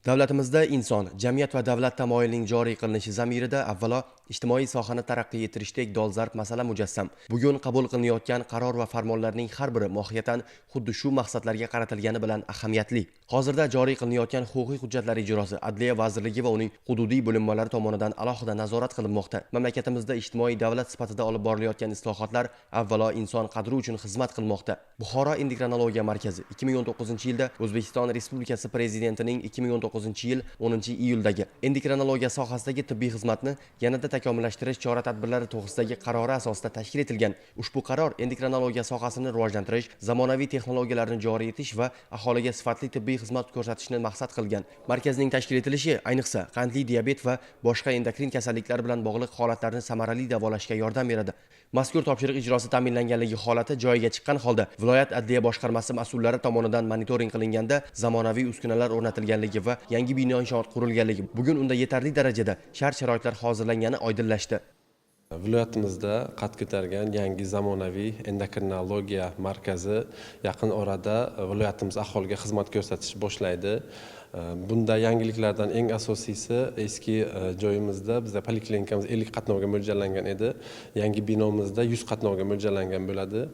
Davlatimizda inson, jamiyat va davlat tamoyilining joriy qilinishi zamirida avvalo ijtimoiy sohani taraqqiy ettirishdek dolzarb masala mujassam. Bugun qabul qilinayotgan qaror va farmonlarning har biri mohiyatan xuddi shu maqsadlarga qaratilgani bilan ahamiyatli. Hozirda joriy qilinayotgan huquqiy hujjatlar ijrosi Adliya vazirligi va uning hududiy bo'linmalari tomonidan alohida nazorat qilinmoqda. Mamlakatimizda ijtimoiy davlat sifatida olib borilayotgan islohotlar avvalo inson qadri uchun xizmat qilmoqda. Buxoro endokrinologiya markazi 2019-yilda O'zbekiston Respublikasi Prezidentining 2019-yil 10-iyuldagi endokrinologiya sohasidagi tibbiy xizmatni yanada takomillashtirish chora-tadbirlari to'g'risidagi qarori asosida tashkil etilgan. Ushbu qaror endokrinologiya sohasini rivojlantirish, zamonaviy texnologiyalarni joriy etish va aholiga sifatli tibbiy xizmat ko'rsatishni maqsad qilgan. Markazning tashkil etilishi ayniqsa qandli diabet va boshqa endokrin kasalliklar bilan bog'liq holatlarni samarali davolashga yordam beradi. Mazkur topshiriq ijrosi ta'minlanganligi holati joyiga chiqqan holda viloyat adliya boshqarmasi mas'ullari tomonidan monitoring qilinganda zamonaviy uskunalar o'rnatilganligi va yangi bino inshoot qurilganligi, bugun unda yetarli darajada shart-sharoitlar hozirlangani oydinlashdi. Viloyatimizda qad ko'targan yangi zamonaviy endokrinologiya markazi yaqin orada viloyatimiz aholiga xizmat ko'rsatish boshlaydi. Bunda yangiliklardan eng asosiysi eski joyimizda bizda poliklinikamiz 50 qatnovga mo'ljallangan edi. Yangi binomizda 100 qatnovga mo'ljallangan bo'ladi.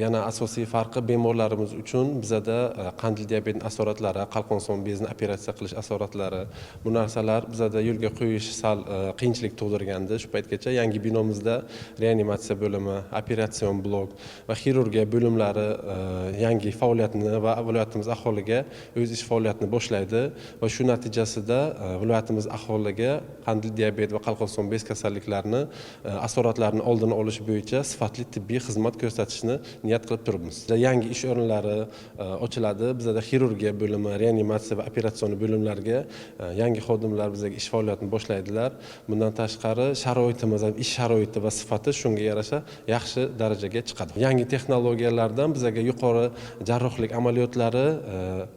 Yana asosiy farqi bemorlarimiz uchun bizada qandli diabet asoratlari, qalqon son bezni operatsiya qilish asoratlari, bu narsalar bizada yo'lga qo'yish sal qiyinchilik tug'dirgandi. Shu paytgacha yangi binomizda reanimatsiya bo'limi, operatsion blok va xirurgiya bo'limlari yangi faoliyatni va viloyatimiz aholiga o'z ish faoliyatini boshlaydi va shu natijasida viloyatimiz aholiga qandli diabet va qalqon son bez kasalliklarini asoratlarini oldini olish bo'yicha sifatli tibbiy xizmat ko'rsatishni niyat qilib turibmiz. Yangi ish o'rinlari ochiladi. Bizda xirurgiya bo'limi, reanimatsiya va operatsion bo'limlarga yangi xodimlar bizga ish faoliyatini boshlaydilar. Bundan tashqari sharoitimiz, ish sharoiti va sifati shunga yarasha yaxshi darajaga chiqadi. Yangi texnologiyalardan bizga yuqori jarrohlik amaliyotlari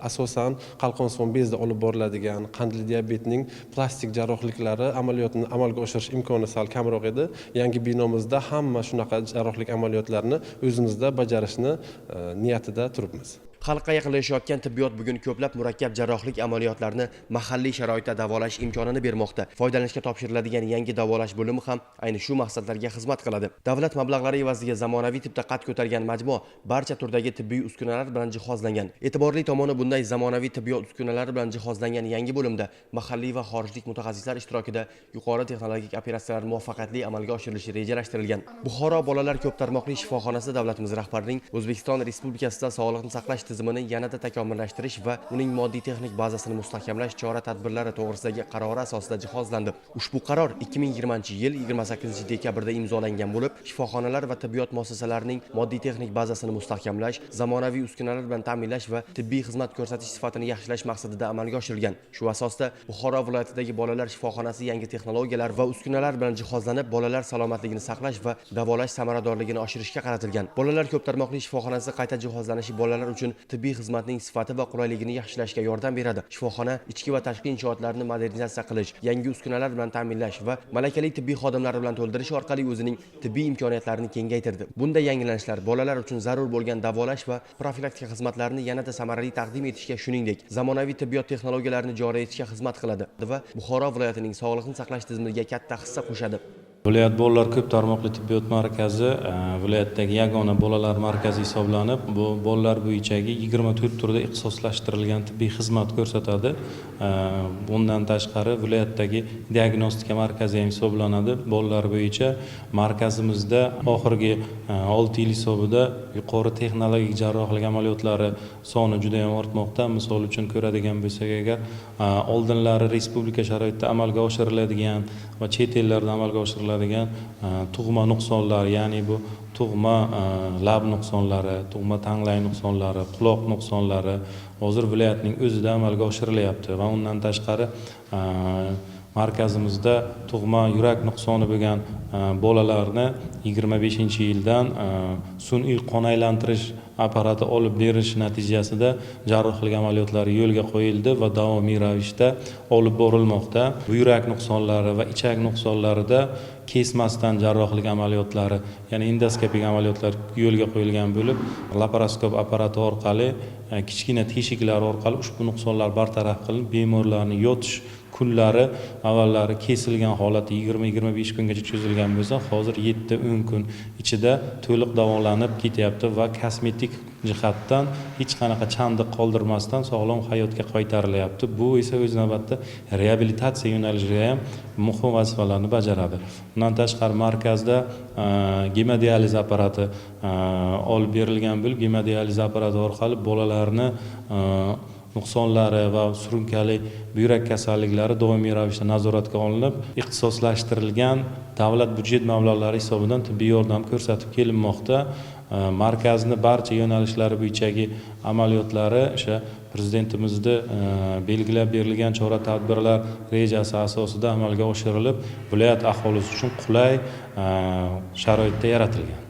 asosan qalqon son bezda olib boriladigan qandli diabetning plastik jarrohliklari amaliyotini amalga oshirish imkoni sal kamroq edi. Yangi binomizda hamma shunaqa jarrohlik amaliyotlarini o'zimizda bajarishni niyatida turibmiz. Xalqqa yaqinlashayotgan tibbiyot bugun ko'plab murakkab jarrohlik amaliyotlarini mahalliy sharoitda davolash imkonini bermoqda. Foydalanishga topshiriladigan yangi davolash bo'limi ham ayni shu maqsadlarga xizmat qiladi. Davlat mablag'lari evaziga zamonaviy tibda qad ko'targan majmua barcha turdagi tibbiy uskunalar bilan jihozlangan. E'tiborli tomoni bunday zamonaviy tibbiyot uskunalari bilan jihozlangan yangi bo'limda mahalliy va xorijlik mutaxassislar ishtirokida yuqori texnologik operatsiyalar muvaffaqiyatli amalga oshirilishi rejalashtirilgan. Buxoro bolalar ko'p tarmoqli shifoxonasi davlatimiz rahbarining O'zbekiston Respublikasida sog'liqni saqlash tizimini yanada takomillashtirish va uning moddiy texnik bazasini mustahkamlash chora-tadbirlari to'g'risidagi qarori asosida jihozlandi. Ushbu qaror 2020-yil 28-dekabrda imzolangan bo'lib, shifoxonalar va tibbiyot muassasalarining moddiy texnik bazasini mustahkamlash, zamonaviy uskunalar bilan ta'minlash va tibbiy xizmat ko'rsatish sifatini yaxshilash maqsadida amalga oshirilgan. Shu asosda Buxoro viloyatidagi bolalar shifoxonasi yangi texnologiyalar va uskunalar bilan jihozlanib, bolalar salomatligini saqlash va davolash samaradorligini oshirishga qaratilgan. Bolalar ko'p tarmoqli shifoxonasi qayta jihozlanishi bolalar uchun tibbiy xizmatning sifati va qulayligini yaxshilashga yordam beradi. Shifoxona ichki va tashqi inshootlarni modernizatsiya qilish, yangi uskunalar bilan ta'minlash va malakali tibbiy xodimlar bilan to'ldirish orqali o'zining tibbiy imkoniyatlarini kengaytirdi. Bunday yangilanishlar bolalar uchun zarur bo'lgan davolash va profilaktika xizmatlarini yanada samarali taqdim etishga, shuningdek, zamonaviy tibbiyot texnologiyalarini joriy etishga xizmat qiladi va Buxoro viloyatining sog'liqni saqlash tizimiga katta hissa qo'shadi. Viloyat bolalar ko'p tarmoqli tibbiyot markazi viloyatdagi yagona bolalar markazi hisoblanib, bu bolalar bo'yichagi 24 turda ixtisoslashtirilgan tibbiy xizmat ko'rsatadi. Bundan tashqari viloyatdagi diagnostika markazi ham hisoblanadi. Bolalar bo'yicha markazimizda oxirgi 6 yil hisobida yuqori texnologik jarrohlik amaliyotlari soni juda ham ortmoqda. Misol uchun ko'radigan bo'lsak agar oldinlari respublika sharoitida amalga oshiriladigan va chet ellarda amalga oshiriladigan tug'ma nuqsonlar, ya'ni bu tug'ma lab nuqsonlari, tug'ma tanglang nuqsonlari, quloq nuqsonlari hozir viloyatning o'zida amalga oshirilyapti va undan tashqari markazimizda tug'ma yurak nuqsoni bo'lgan bolalarni 25-yildan sun'iy qon aylantirish apparati olib berish natijasida jarrohlik amaliyotlari yo'lga qo'yildi va davomiy ravishda olib borilmoqda. Buyrak nuqsonlari va ichak nuqsonlarida kesmasdan jarrohlik amaliyotlari, ya'ni endoskopik amaliyotlar yo'lga qo'yilgan bo'lib, laparoskop apparati orqali kichkina teshiklar orqali ushbu nuqsonlar bartaraf qilinib, bemorlarning yotish kunlari avvallari kesilgan holatda 20-25 kungacha cho'zilgan bo'lsa, hozir 7-10 kun ichida to'liq davolanib ketyapti va kosmetik jihatdan hech qanaqa chandiq qoldirmasdan sog'lom hayotga qaytarilyapti. Bu esa o'z navbatida reabilitatsiya yo'nalishiga ham muhim vazifalarni bajaradi. Bundan tashqari markazda gemodializ apparati olib berilgan bo'lib, gemodializ apparati orqali bolalarni nuqsonlari va surunkali buyrak kasalliklari doimiy ravishda nazoratga olinib, ixtisoslashtirilgan davlat byudjet mablag'lari hisobidan tibbiy yordam ko'rsatib kelinmoqda. Markazni barcha yo'nalishlari bo'yichagi amaliyotlari o'sha prezidentimizda belgilab berilgan chora-tadbirlar rejasi asosida amalga oshirilib, viloyat aholisi uchun qulay sharoitda yaratilgan.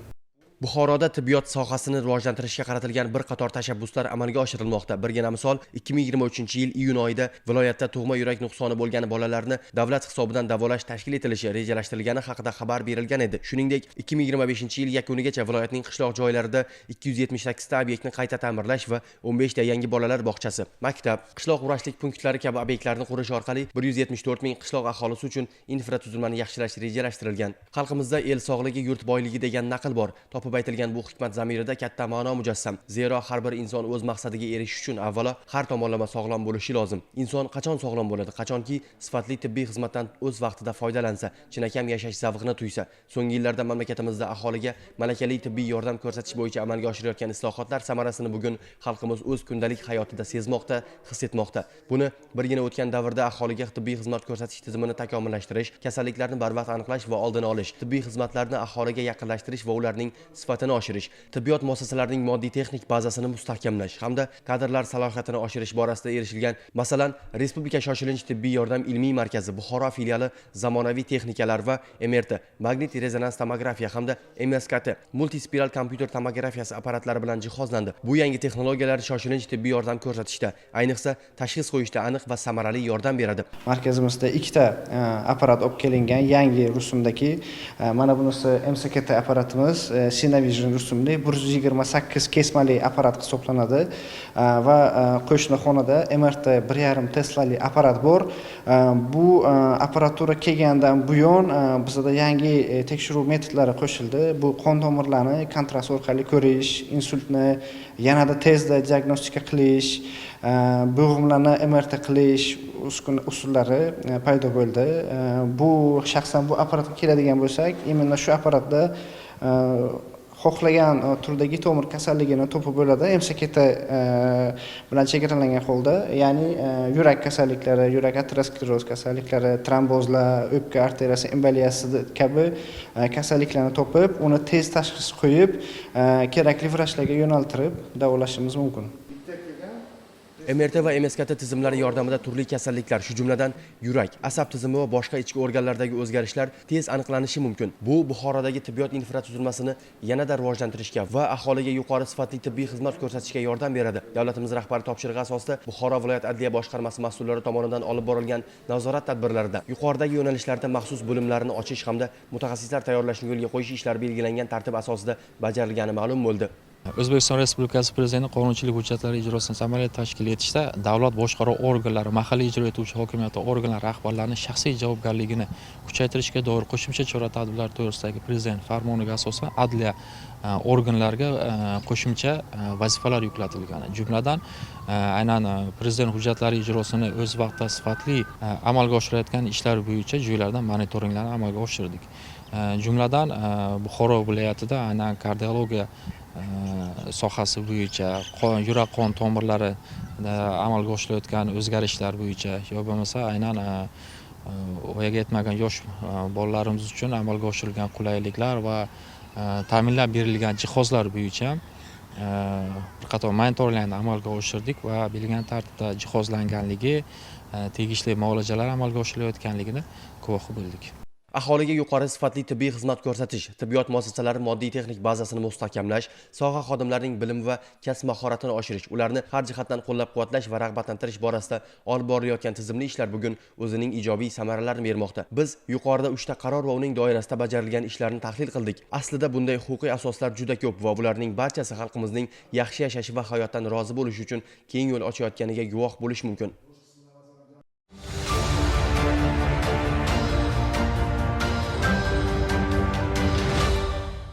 Buxoroda tibbiyot sohasini rivojlantirishga qaratilgan bir qator tashabbuslar amalga oshirilmoqda. Birgina misol, 2023-yil iyun oyida viloyatda tug'ma yurak nuqsoni bo'lgan bolalarni davlat hisobidan davolash tashkil etilishi rejalashtirilgani haqida xabar berilgan edi. Shuningdek, 2025-yil yakunigacha viloyatning qishloq joylarida 278 ta obyektni qayta ta'mirlash va 15 ta yangi bolalar bog'chasi, maktab, qishloq vrachlik punktlari kabi obyektlarni qurish orqali 174 ming qishloq aholisi uchun infratuzilmani yaxshilash rejalashtirilgan. Xalqimizda el sog'ligi, yurt boyligi degan naql bor. Aytilgan bu hikmat zamirida katta ma'no mujassam. Zero har bir inson o'z maqsadiga erishish uchun avvalo har tomonlama sog'lom bo'lishi lozim. Inson qachon sog'lom bo'ladi? Qachonki sifatli tibbiy xizmatdan o'z vaqtida foydalansa, chinakam yashash zavqini tuysa. So'nggi yillarda mamlakatimizda aholiga malakali tibbiy yordam ko'rsatish bo'yicha amalga oshirilayotgan islohotlar samarasini bugun xalqimiz o'z kundalik hayotida sezmoqda, his etmoqda. Buni birgina o'tgan davrda aholiga tibbiy xizmat ko'rsatish tizimini takomillashtirish, kasalliklarni barvaqt aniqlash va oldini olish, tibbiy xizmatlarni aholiga yaqinlashtirish va ularning sifatini oshirish, tibbiyot muassasalarining moddiy texnik bazasini mustahkamlash hamda kadrlar salohiyatini oshirish borasida erishilgan. Masalan, Respublika shoshilinch tibbiy yordam ilmiy markazi Buxoro filiali zamonaviy texnikalar va MRT, magnit rezonans tomografiya hamda MSKT, multispiral kompyuter tomografiyasi apparatlari bilan jihozlandi. Bu yangi texnologiyalar shoshilinch tibbiy yordam ko'rsatishda, ayniqsa tashxis qo'yishda aniq va samarali yordam beradi. Markazimizda 2 ta apparat olib kelingan, yangi rusumdagi. Mana bunisi MSKT apparatimiz, Cinevision rusumli 128 kesmali apparat hisoblanadi va qo'shni xonada MRT 1,5 Teslali apparat bor. Bu apparatura kelgandan buyon bizda yangi tekshiruv metodlari qo'shildi. Bu qon tomirlarini kontrast orqali ko'rish, insultni yanada tezda diagnostika qilish, bo'g'imlarni MRT qilish usullari paydo bo'ldi. Bu shaxsan bu apparatga keladigan bo'lsak, именно shu apparatda xohlagan turdagi tomir kasalligini topib bo'ladi. MSKT bilan chegaralangan holda, ya'ni yurak kasalliklari, yurak ateroskleroz kasalliklari, trombozlar, o'pka arteriyasi emboliyasi kabi kasalliklarni topib, uni tez tashxis qo'yib, kerakli vrachlarga yo'naltirib davolashimiz mumkin. MRT va MSKT tizimlari yordamida turli kasalliklar, shu jumladan yurak, asab tizimi va boshqa ichki organlardagi o'zgarishlar tez aniqlanishi mumkin. Bu Buxorodagi tibbiyot infratuzilmasini yanada rivojlantirishga va aholiga yuqori sifatli tibbiy xizmat ko'rsatishga yordam beradi. Davlatimiz rahbari topshirig'i asosida Buxoro viloyat adliya boshqarmasi mas'ullari tomonidan olib borilgan nazorat tadbirlarida yuqoridagi yo'nalishlarda maxsus bo'limlarni ochish hamda mutaxassislar tayyorlashni yo'lga qo'yish ishlari belgilangan tartib asosida bajarilgani ma'lum bo'ldi. O'zbekiston Respublikasi Prezidenti qonunchilik hujjatlari ijrosini samarali tashkil etishda davlat boshqaruv organlari, mahalliy ijro etuvchi hokimiyat organlari rahbarlarining shaxsiy javobgarligini kuchaytirishga doir qo'shimcha chora-tadbirlar to'g'risidagi Prezident farmoniga asosan adliya organlariga qo'shimcha vazifalar yuklatilgan. Jumladan, aynan Prezident hujjatlari ijrosini o'z vaqtida sifatli amalga oshirayotgan ishlar bo'yicha joylardan monitoringlarni amalga oshirdik. Jumladan, Buxoro viloyatida aynan kardiologiya sohasi bo'yicha, yurak qon tomirlari amalga oshirilayotgan o'zgarishlar bo'yicha yo bo'lmasa aynan voyaga yetmagan yosh bolalarimiz uchun amalga oshirilgan qulayliklar va ta'minlab berilgan jihozlar bo'yicha bir qator monitoringlarni amalga oshirdik va belgilangan tartibda jihozlanganligi, tegishli muolajalar amalga oshirilayotganligini guvohi bo'ldik. Aholiga yuqori sifatli tibbiy xizmat ko'rsatish, tibbiyot muassasalari moddiy texnik bazasini mustahkamlash, soha xodimlarining bilim va kasb mahoratini oshirish, ularni har jihatdan qo'llab-quvvatlash va rag'batlantirish borasida olib borilayotgan tizimli ishlar bugun o'zining ijobiy samaralarini bermoqda. Biz yuqorida 3 ta qaror va uning doirasida bajarilgan ishlarni tahlil qildik. Aslida bunday huquqiy asoslar juda ko'p va bularning barchasi xalqimizning yaxshi yashashi va hayotdan rozi bo'lishi uchun keng yo'l ochayotganiga guvoh bo'lish mumkin.